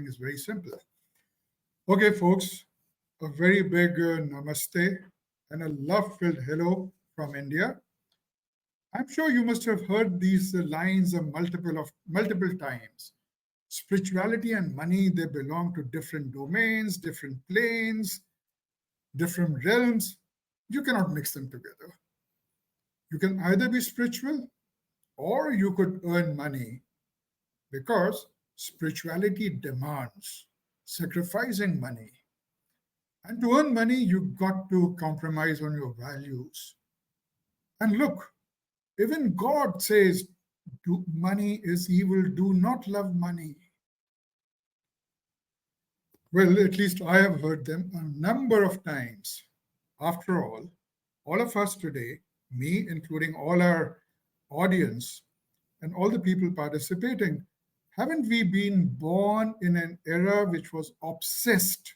is very simple. Okay, folks, a very big namaste and a love-filled hello from India. I'm sure you must have heard these lines a multiple times. Spirituality and money, they belong to different domains, different planes, different realms. You cannot mix them together. You can either be spiritual or you could earn money because spirituality demands sacrificing money. And to earn money, you've got to compromise on your values. And look, even God says, money is evil, do not love money. Well, at least I have heard them a number of times. After all of us today, me including all our audience and all the people participating, haven't we been born in an era which was obsessed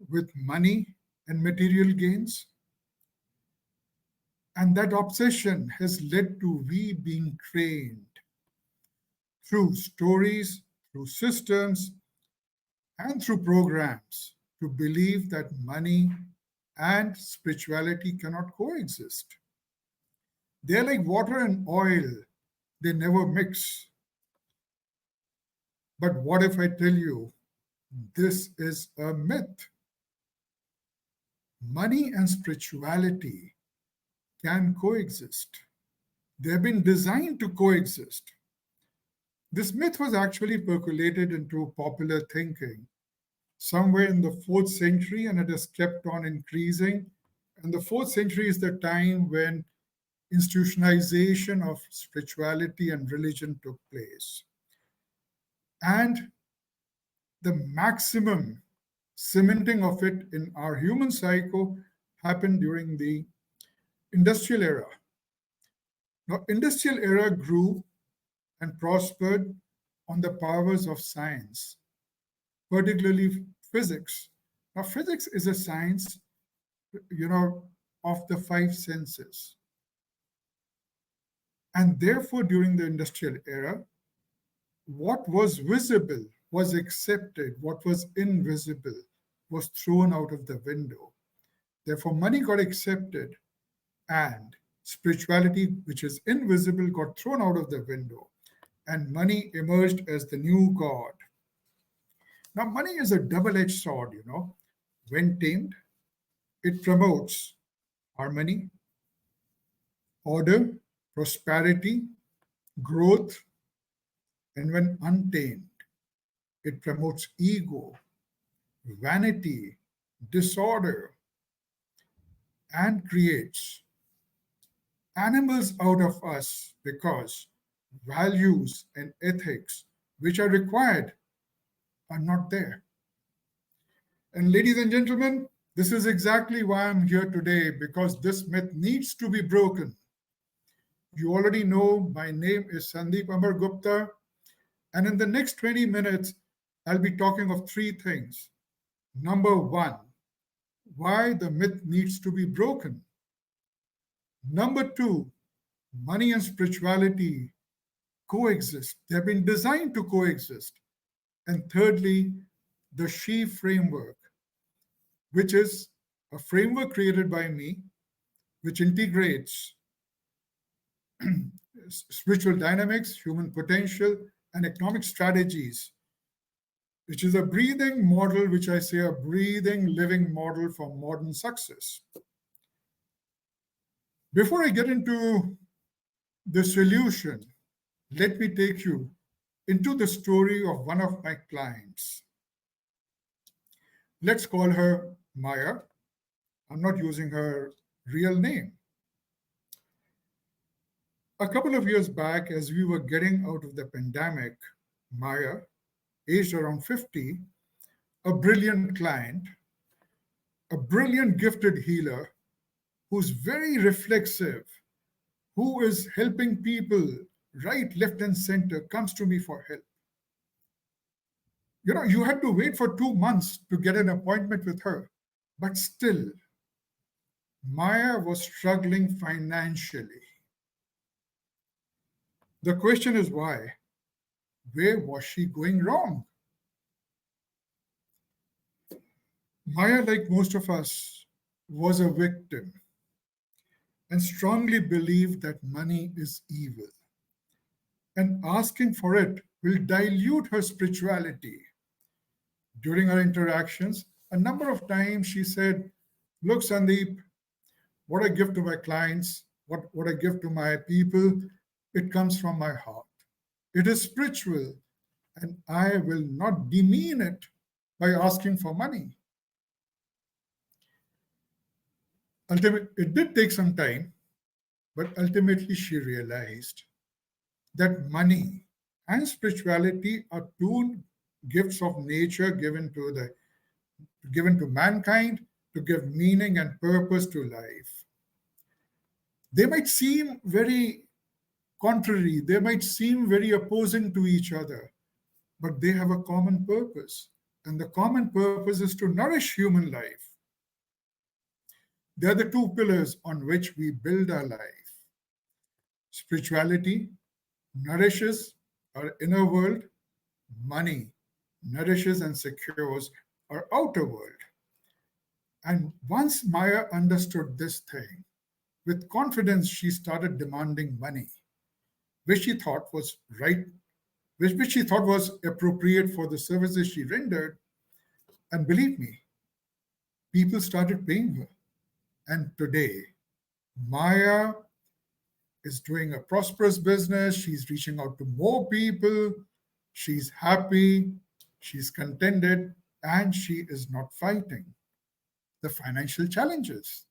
with money and material gains? And that obsession has led to we being trained through stories, through systems, and through programs to believe that money and spirituality cannot coexist. They're like water and oil, they never mix. But what if I tell you this is a myth? Money and spirituality can coexist. They've been designed to coexist. This myth was actually percolated into popular thinking somewhere in the 4th century, and it has kept on increasing. And the 4th century is the time when institutionalization of spirituality and religion took place. And the maximum cementing of it in our human psyche happened during the industrial era. Now, industrial era grew and prospered on the powers of science, particularly physics. Now, physics is a science, of the 5 senses. And therefore, during the industrial era, what was visible was accepted, what was invisible was thrown out of the window. Therefore, money got accepted and spirituality, which is invisible, got thrown out of the window, and money emerged as the new god. Now, money is a double-edged sword, When tamed, it promotes harmony, order, prosperity, growth, and when untamed, it promotes ego, vanity, disorder, and creates animals out of us because values and ethics which are required are not there. And ladies and gentlemen, this is exactly why I'm here today, because this myth needs to be broken. You already know my name is Sandeep Amar Gupta, and in the next 20 minutes, I'll be talking of 3 things. Number 1, why the myth needs to be broken. Number 2, money and spirituality coexist. They've been designed to coexist. And thirdly, the SHE framework, which is a framework created by me, which integrates spiritual dynamics, human potential, and economic strategies, which is a breathing model, which I say a breathing, living model for modern success. Before I get into the solution, let me take you into the story of one of my clients. Let's call her Maya. I'm not using her real name. A couple of years back, as we were getting out of the pandemic, Maya, aged around 50, a brilliant client, a brilliant gifted healer who's very reflexive, who is helping people right, left, and center, comes to me for help. You had to wait for 2 months to get an appointment with her, but still, Maya was struggling financially. The question is why? Where was she going wrong? Maya, like most of us, was a victim and strongly believed that money is evil, and asking for it will dilute her spirituality. During our interactions, a number of times she said, "Look, Sandeep, what I give to my clients, what I give to my people, it comes from my heart. It is spiritual, and I will not demean it by asking for money." It did take some time, but ultimately she realized that money and spirituality are two gifts of nature given to mankind to give meaning and purpose to life. They might seem very contrary, they might seem very opposing to each other, but they have a common purpose. And the common purpose is to nourish human life. They are the two pillars on which we build our life. Spirituality nourishes our inner world, money nourishes and secures our outer world. And once Maya understood this thing, with confidence she started demanding money, which she thought was right, which she thought was appropriate for the services she rendered. And believe me, people started paying her. And today, Maya is doing a prosperous business. She's reaching out to more people. She's happy. She's contented. And she is not fighting the financial challenges.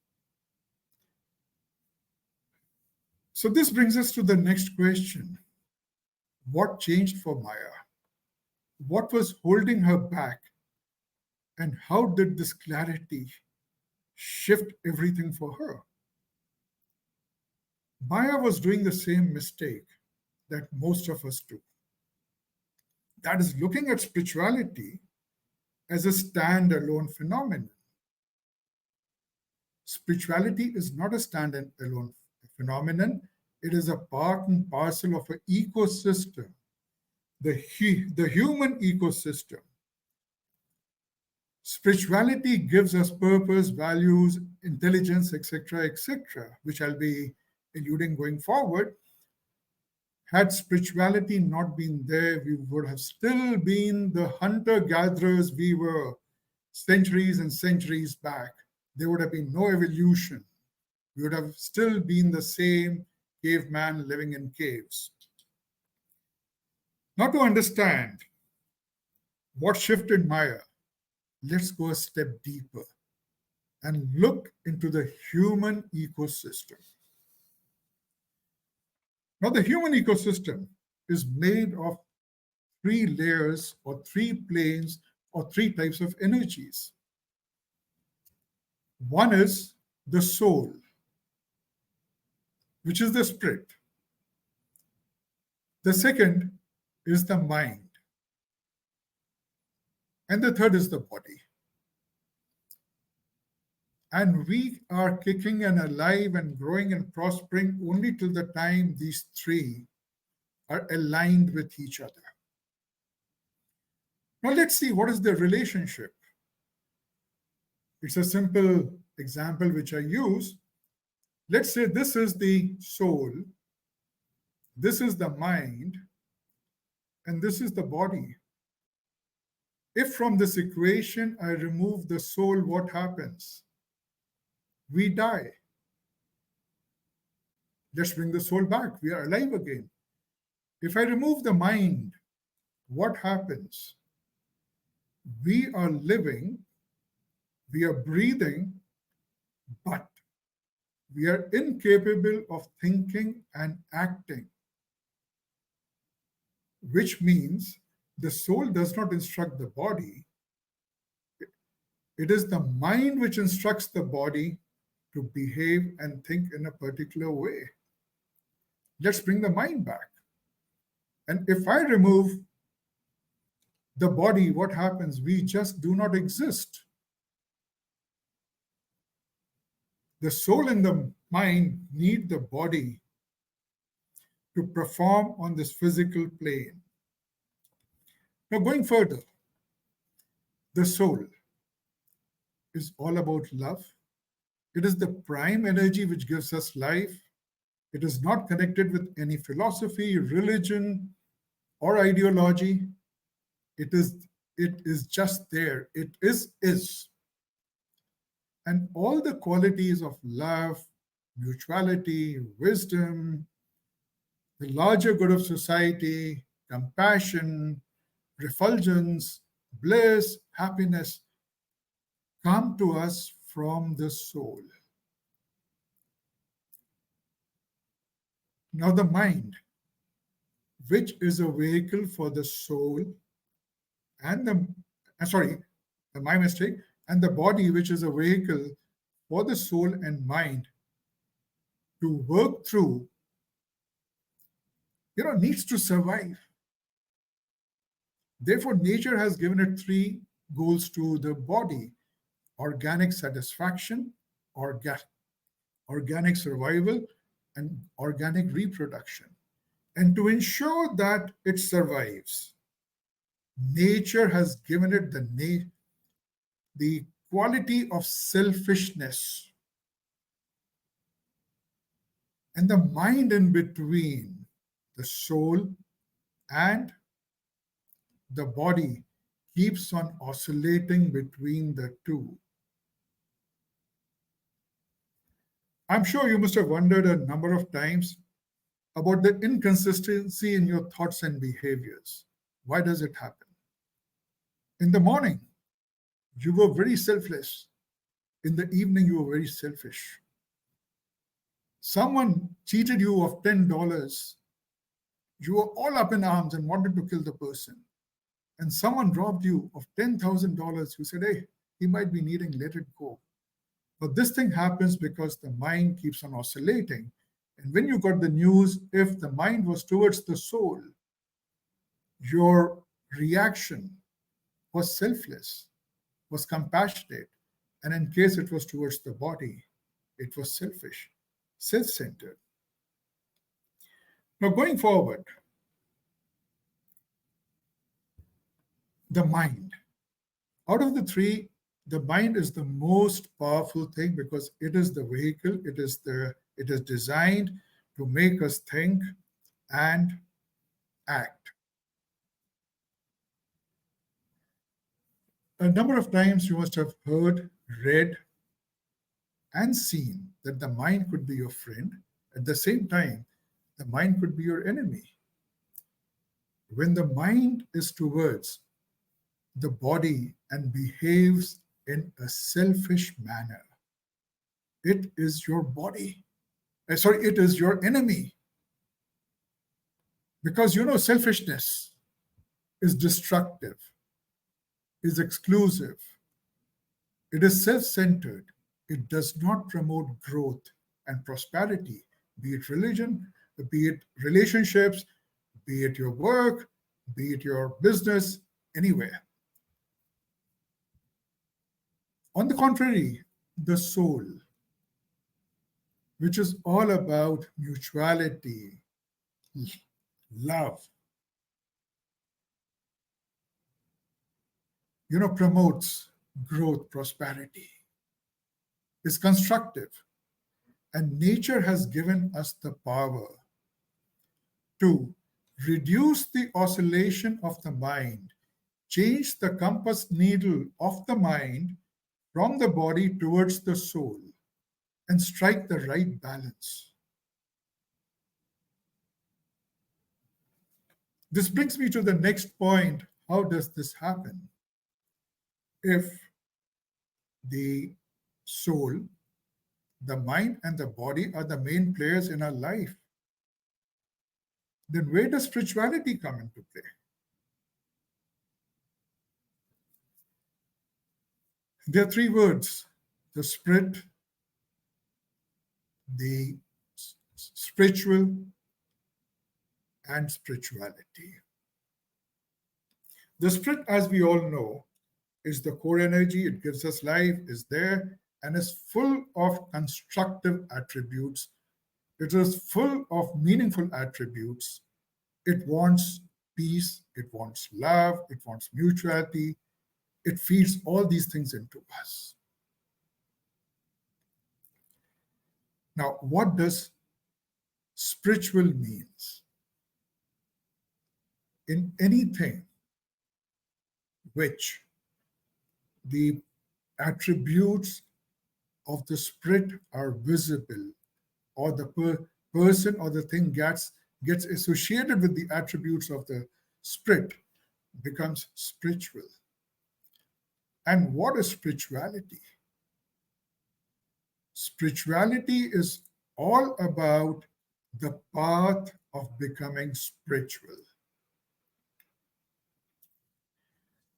So, this brings us to the next question. What changed for Maya? What was holding her back? And how did this clarity shift everything for her? Maya was doing the same mistake that most of us do. That is looking at spirituality as a standalone phenomenon. Spirituality is not a standalone phenomenon, it is a part and parcel of an ecosystem, the human ecosystem. Spirituality gives us purpose, values, intelligence, etc., which I'll be alluding going forward. Had spirituality not been there, we would have still been the hunter gatherers we were centuries and centuries back. There would have been no evolution. We would have still been the same caveman living in caves. Now, to understand what shifted Maya, let's go a step deeper and look into the human ecosystem. Now, the human ecosystem is made of three layers or three planes or three types of energies. One is the soul, which is the spirit. The second is the mind. And the third is the body. And we are kicking and alive and growing and prospering only till the time these three are aligned with each other. Now let's see what is the relationship. It's a simple example which I use. Let's say this is the soul, this is the mind, and this is the body. If from this equation I remove the soul, what happens? We die. Let's bring the soul back. We are alive again. If I remove the mind, what happens? We are living, we are breathing, but we are incapable of thinking and acting, which means the soul does not instruct the body. It is the mind which instructs the body to behave and think in a particular way. Let's bring the mind back. And if I remove the body, what happens? We just do not exist. The soul and the mind need the body to perform on this physical plane. Now, going further, the soul. is all about love. It is the prime energy which gives us life. It is not connected with any philosophy, religion, or ideology. It is it is just there. It is. And all the qualities of love, mutuality, wisdom, the larger good of society, compassion, refulgence, bliss, happiness come to us from the soul. Now, the mind, which is a vehicle for the soul, and sorry, my mistake, and the body, which is a vehicle for the soul and mind to work through, needs to survive. Therefore, nature has given it three goals to the body: organic satisfaction, orga- organic survival, and organic reproduction. And to ensure that it survives, nature has given it the quality of selfishness, and the mind in between, the soul and the body, keeps on oscillating between the two. I'm sure you must have wondered a number of times about the inconsistency in your thoughts and behaviors. Why does it happen? In the morning, you were very selfless. In the evening, you were very selfish. Someone cheated you of $10. You were all up in arms and wanted to kill the person. And someone robbed you of $10,000. You said, hey, he might be needing, let it go. But this thing happens because the mind keeps on oscillating. And when you got the news, if the mind was towards the soul, your reaction was selfless, was compassionate. And in case it was towards the body, it was selfish, self-centered. Now, going forward, the mind. Out of the three, the mind is the most powerful thing because it is the vehicle, it is designed to make us think and act. A number of times you must have heard, read, and seen that the mind could be your friend. At the same time, the mind could be your enemy. When the mind is towards the body and behaves in a selfish manner, it is your body. It is your enemy. Because selfishness is destructive, is exclusive, it is self centered, it does not promote growth and prosperity, be it religion, be it relationships, be it your work, be it your business, anywhere. On the contrary, the soul, which is all about mutuality, love, promotes growth, prosperity, is constructive. And nature has given us the power to reduce the oscillation of the mind, change the compass needle of the mind from the body towards the soul, and strike the right balance. This brings me to the next point. How does this happen? If the soul, the mind, and the body are the main players in our life, then where does spirituality come into play? There are three words: the spirit, the spiritual, and spirituality. The spirit, as we all know, is the core energy. It gives us life, is there, and is full of constructive attributes. It is full of meaningful attributes. It wants peace, it wants love, it wants mutuality. It feeds all these things into us. Now, what does spiritual means? In anything which the attributes of the spirit are visible, or the person or the thing gets associated with the attributes of the spirit, becomes spiritual. And what is spirituality? Spirituality is all about the path of becoming spiritual.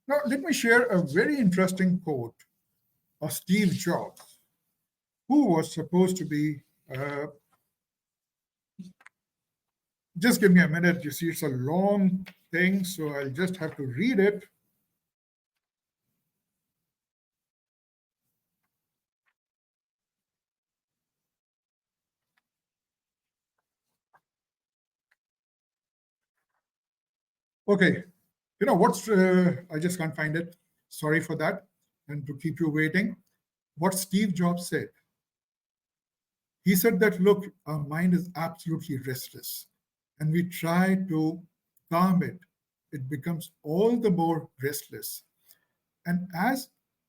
Now, let me share a very interesting quote of Steve Jobs, who was supposed to be, just give me a minute. You see, it's a long thing, so I'll just have to read it. Okay, what's, I just can't find it. Sorry for that, and to keep you waiting. What Steve Jobs said. He said that, look, our mind is absolutely restless, and we try to calm it. It becomes all the more restless. And as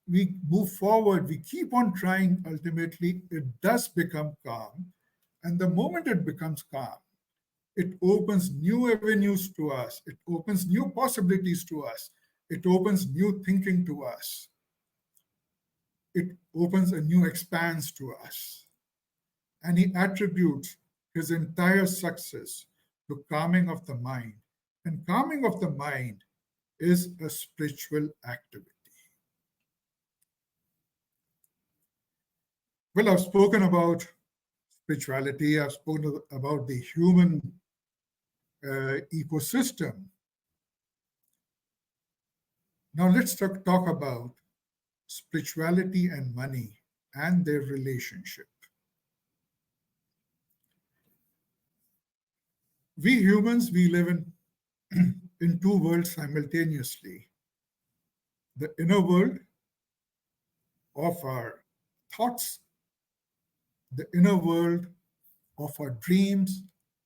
we move forward, we keep on trying, ultimately, it does become calm. And the moment it becomes calm, it opens new avenues to us, it opens new possibilities to us, it opens new thinking to us, it opens a new expanse to us. And he attributes his entire success to calming of the mind. And calming of the mind is a spiritual activity. Well, I've spoken about spirituality, I've spoken about the human ecosystem. Now let's talk about spirituality and money and their relationship. We humans, we live in two worlds simultaneously. The inner world of our thoughts, the inner world of our dreams,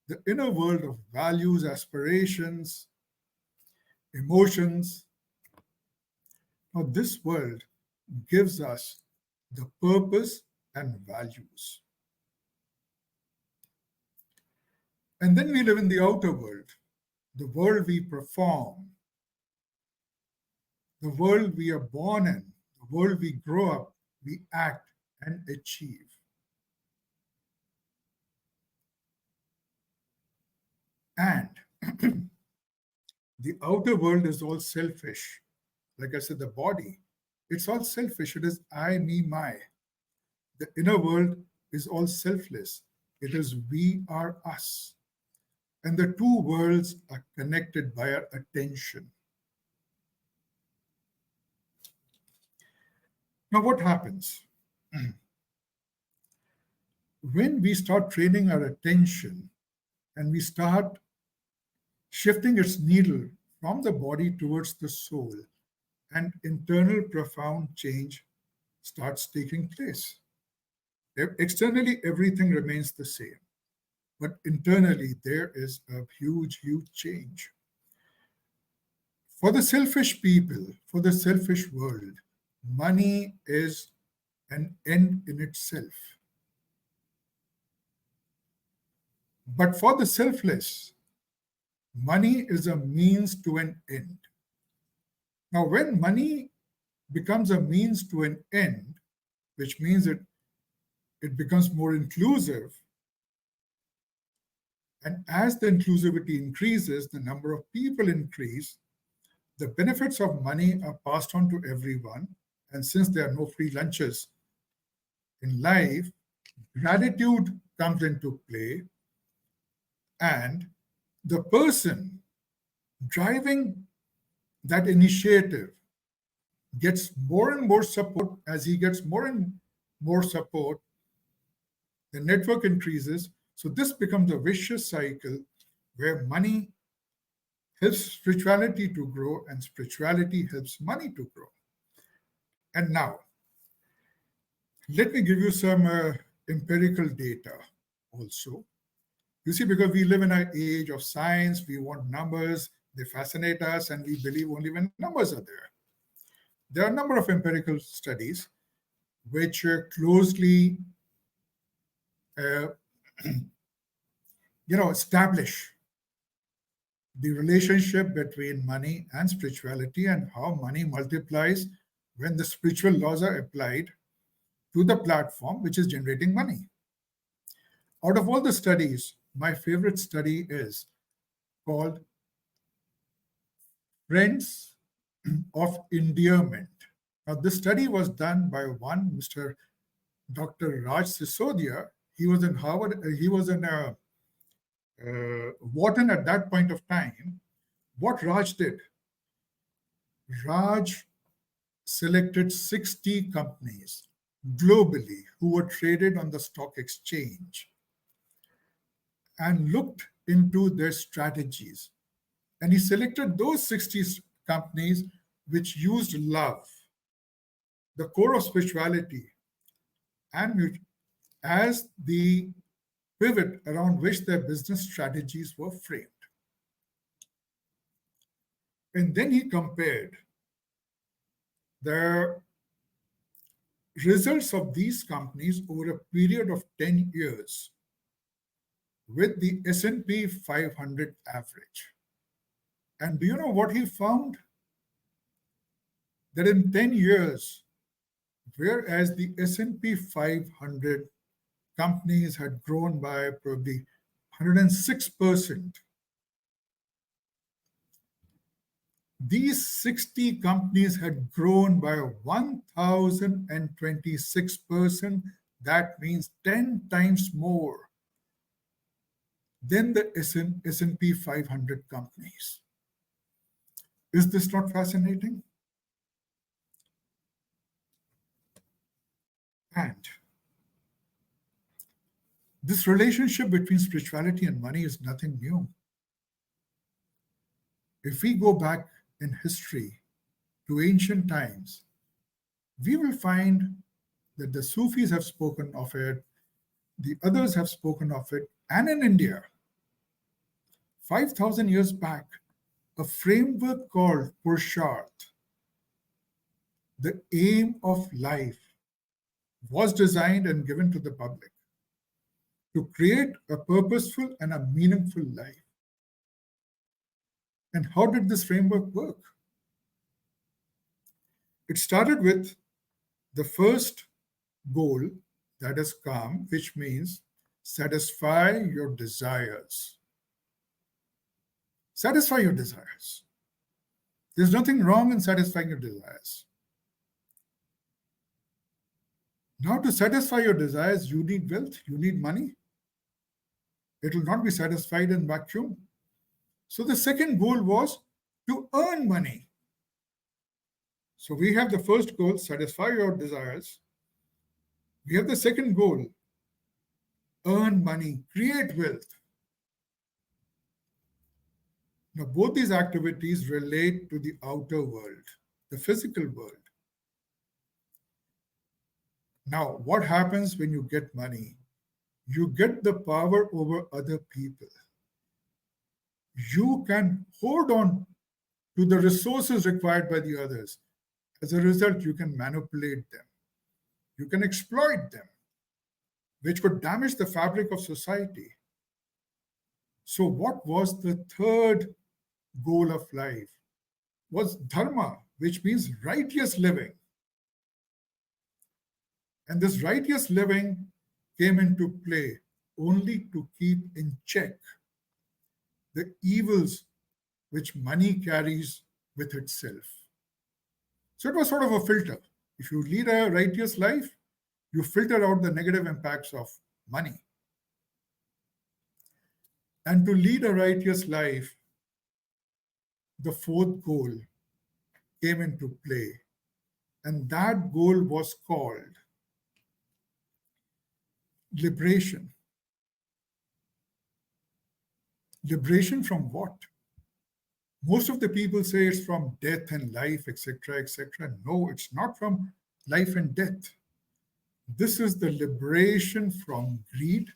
the inner world of values, aspirations, emotions. Now, this world gives us the purpose and values. And then we live in the outer world, the world we perform, the world we are born in, the world we grow up, we act and achieve. And the outer world is all selfish. Like I said, the body, it's all selfish. It is I, me, my. The inner world is all selfless. It is we are us. And the two worlds are connected by our attention. Now, what happens? When we start training our attention and we start shifting its needle from the body towards the soul, and internal profound change starts taking place. Externally, everything remains the same, but internally, there is a huge, huge change. For the selfish people, for the selfish world, money is an end in itself. But for the selfless, money is a means to an end. Now, when money becomes a means to an end, which means it becomes more inclusive, and as the inclusivity increases, the number of people increase, the benefits of money are passed on to everyone. And since there are no free lunches in life, gratitude comes into play, and the person driving that initiative gets more and more support. As he gets more and more support, the network increases. So this becomes a vicious cycle where money helps spirituality to grow and spirituality helps money to grow. And now, let me give you some empirical data also. You see, because we live in an age of science, we want numbers, they fascinate us, and we believe only when numbers are there. There are a number of empirical studies which closely uh, establish the relationship between money and spirituality and how money multiplies when the spiritual laws are applied to the platform which is generating money. Out of all the studies, my favorite study is called Friends of Endearment. Now, this study was done by one Mr. Dr. Raj Sisodia. He was in Harvard, he was in Wharton at that point of time. What Raj did, Raj selected 60 companies globally who were traded on the stock exchange and looked into their strategies. And he selected those 60 companies which used love, the core of spirituality, and as the pivot around which their business strategies were framed. And then he compared the results of these companies over a period of 10 years with the S&P 500 average. And do you know what he found? That in 10 years, whereas the S&P 500 companies had grown by probably 106%, these 60 companies had grown by 1,026%. That means 10 times more than the S&P 500 companies. Is this not fascinating? And this relationship between spirituality and money is nothing new. If we go back in history to ancient times, we will find that the Sufis have spoken of it, the others have spoken of it, and in India, 5,000 years back, a framework called Purusharth, the aim of life, was designed and given to the public to create a purposeful and a meaningful life. And how did this framework work? It started with the first goal, that is calm, which means satisfy your desires. Satisfy your desires. There's nothing wrong in satisfying your desires. Now, to satisfy your desires, you need wealth, you need money. It will not be satisfied in vacuum. So the second goal was to earn money. So we have the first goal, satisfy your desires. We have the second goal, earn money, create wealth. Now, both these activities relate to the outer world, the physical world. Now, what happens when you get money? You get the power over other people. You can hold on to the resources required by the others. As a result, you can manipulate them. You can exploit them, which could damage the fabric of society. So what was the third goal of life? Was dharma, which means righteous living. And this righteous living came into play only to keep in check the evils which money carries with itself. So it was sort of a filter. If you lead a righteous life, you filter out the negative impacts of money. And to lead a righteous life, the fourth goal came into play. And that goal was called liberation. Liberation from what? Most of the people say it's from death and life, etc., etc. No, it's not from life and death. This is the liberation from greed,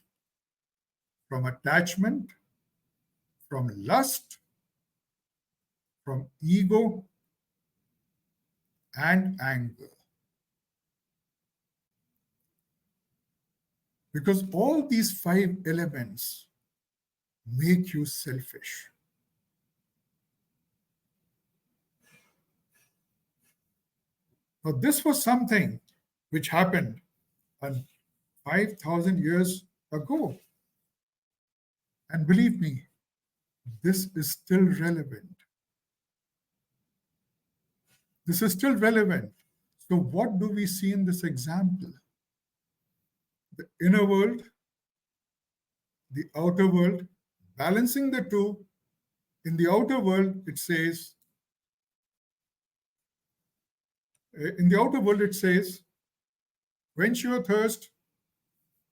from attachment, from lust, from ego, and anger. Because all these five elements make you selfish. Now, this was something which happened 5,000 years ago. And believe me, this is still relevant. This is still relevant. So, what do we see in this example? The inner world, the outer world, balancing the two. In the outer world, it says, quench your thirst,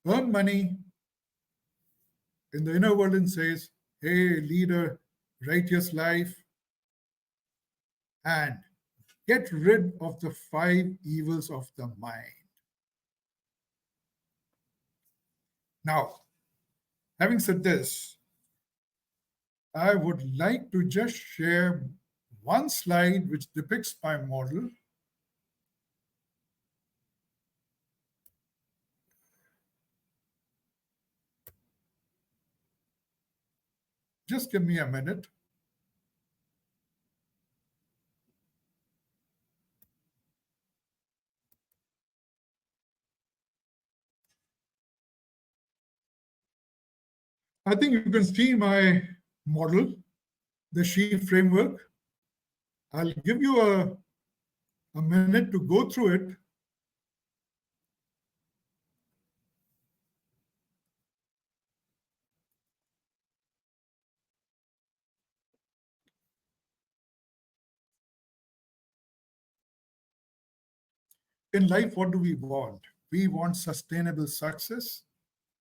earn money. In the inner world, it says, hey, leader, righteous life, and get rid of the five evils of the mind. Now, having said this, I would like to just share one slide which depicts my model. Just give me a minute. I think you can see my model, the sheet framework. I'll give you a minute to go through it. In life, what do we want? We want sustainable success,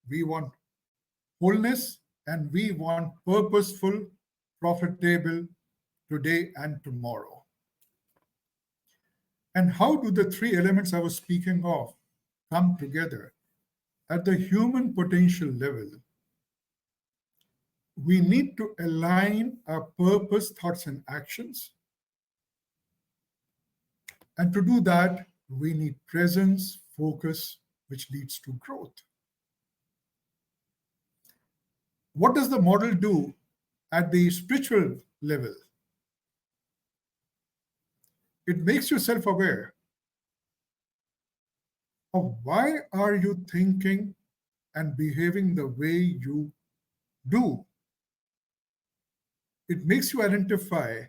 we want wholeness, and we want purposeful, profitable today and tomorrow. And how do the three elements I was speaking of come together? At the human potential level, we need to align our purpose, thoughts, and actions. And to do that, we need presence, focus, which leads to growth. What does the model do at the spiritual level? It makes you self-aware of why are you thinking and behaving the way you do. It makes you identify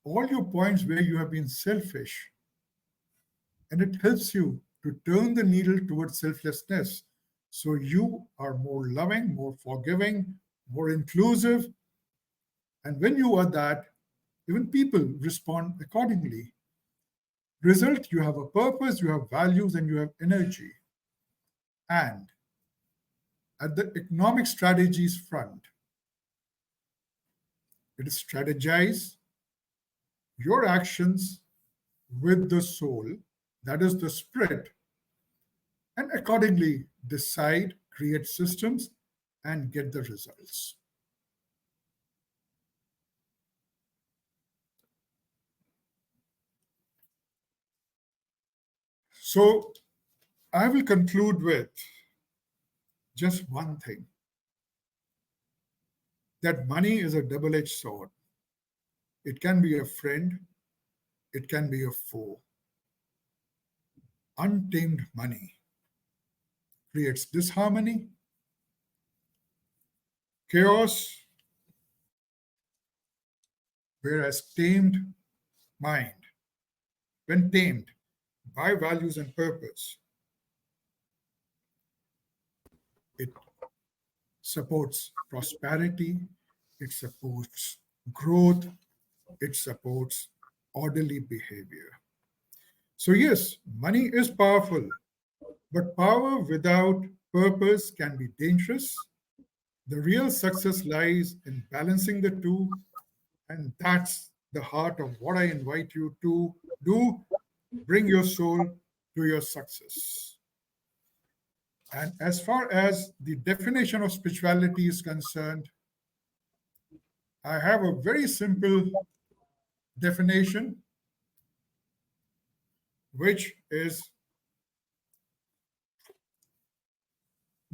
all your points where you have been selfish, and it helps you to turn the needle towards selflessness. So you are more loving, more forgiving, more inclusive. And when you are that, even people respond accordingly. Result, you have a purpose, you have values, and you have energy. And at the economic strategies front, it is strategize your actions with the soul, that is the spirit, and accordingly decide, create systems, and get the results. So I will conclude with just one thing, that money is a double-edged sword. It can be a friend, it can be a foe. Untamed money creates disharmony, chaos, whereas tamed mind, when tamed by values and purpose, it supports prosperity, it supports growth, it supports orderly behavior. So, yes, money is powerful, but power without purpose can be dangerous. The real success lies in balancing the two, and that's the heart of what I invite you to do. Bring your soul, to your success. And as far as the definition of spirituality is concerned, I have a very simple definition, which is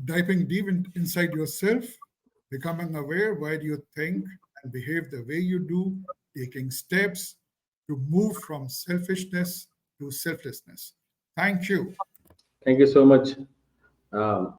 diving deep inside yourself, becoming aware why do you think and behave the way you do, taking steps to move from selfishness to selflessness. Thank you. Thank you so much. Um,